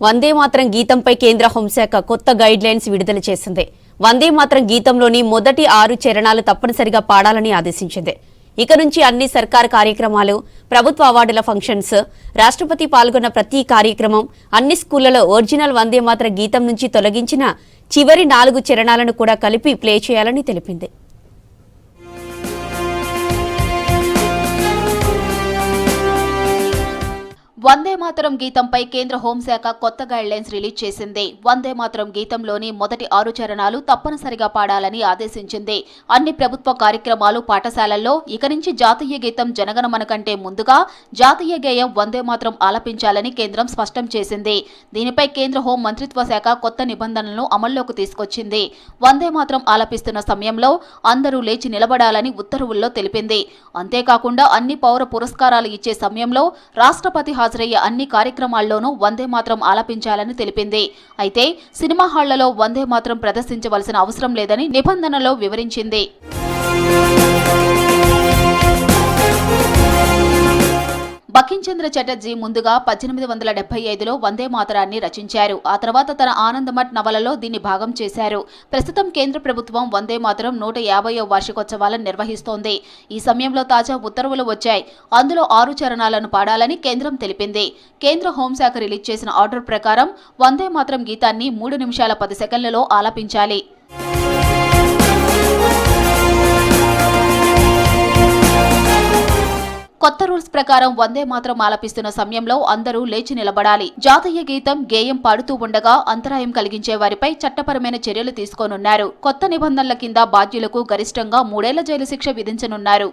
వందే మాతరం గీతంపై కేంద్ర హోంశాఖ కొత్త గైడ్ లైన్స్ విడుదల చేసింది. వందే మాతరం గీతంలోని మొదటి 6 చరణాలు తప్పనిసరిగా పాడాలని ఆదేశించింది. ఇక నుంచి అన్ని సర్కార్ కార్యక్రమాలు, ప్రభుత్వ అవార్డుల ఫంక్షన్స్, రాష్ట్రపతి పాల్గొన్న ప్రతి కార్యక్రమం, అన్ని స్కూళ్లలో ఒరిజినల్ వందే మాతర గీతం నుంచి తొలగించిన చివరి 4 చరణాలను కూడా కలిపి ప్లే చేయాలని తెలిపింది. వందే మాతరం గీతంపై కేంద్ర హోంశాఖ కొత్త గైడ్ లైన్స్ రిలీజ్ చేసింది. వందే మాతరం గీతంలోని మొదటి 6 చరణాలు తప్పనిసరిగా పాడాలని ఆదేశించింది. అన్ని ప్రభుత్వ కార్యక్రమాలు, పాఠశాలల్లో ఇక నుంచి జాతీయ గీతం జనగణమన కంటే ముందుగా జాతీయ గేయం వందే మాతరం ఆలపించాలని కేంద్రం స్పష్టం చేసింది. దీనిపై కేంద్ర హోం మంత్రిత్వ శాఖ కొత్త నిబంధనలను అమల్లోకి తీసుకొచ్చింది. వందే మాతరం ఆలపిస్తున్న సమయంలో అందరూ లేచి నిలబడాలని ఉత్తర్వుల్లో తెలిపింది. అంతేకాకుండా అన్ని పౌర పురస్కారాలు ఇచ్చే సమయంలో రాష్ట్రపతి హాజరయ్యే అన్ని కార్యక్రమాల్లోనూ వందే మాతరం ఆలపించాలని తెలిపింది. అయితే సినిమా హాళ్లలో వందే మాతరం ప్రదర్శించవలసిన అవసరం లేదని నిబంధనలో వివరించింది. బంకించంద్ర చటర్జీ ముందుగా 1875లో వందే మాతరాన్ని రచించారు. ఆ తర్వాత తన ఆనందమఠ్ నవలలో దీన్ని భాగం చేశారు. ప్రస్తుతం కేంద్ర ప్రభుత్వం వందే మాతరం 150వ వార్షికోత్సవాలను నిర్వహిస్తోంది. ఈ సమయంలో తాజా ఉత్తర్వులు వచ్చాయి. అందులో 6 చరణాలను పాడాలని కేంద్రం తెలిపింది. కేంద్ర హోంశాఖ రిలీజ్ చేసిన ఆర్డర్ ప్రకారం వందే మాతరం గీతాన్ని 3 నిమిషాల 10 సెకన్లలో ఆలపించాలి. కొత్త రూల్స్ ప్రకారం వందే మాతరం ఆలపిస్తున్న సమయంలో అందరూ లేచి నిలబడాలి. జాతీయ గీతం, గేయం పాడుతూ ఉండగా అంతరాయం కలిగించే వారిపై చట్టపరమైన చర్యలు తీసుకోనున్నారు. కొత్త నిబంధనల కింద బాధ్యులకు గరిష్టంగా 3 ఏళ్ల జైలు శిక్ష విధించనున్నారు.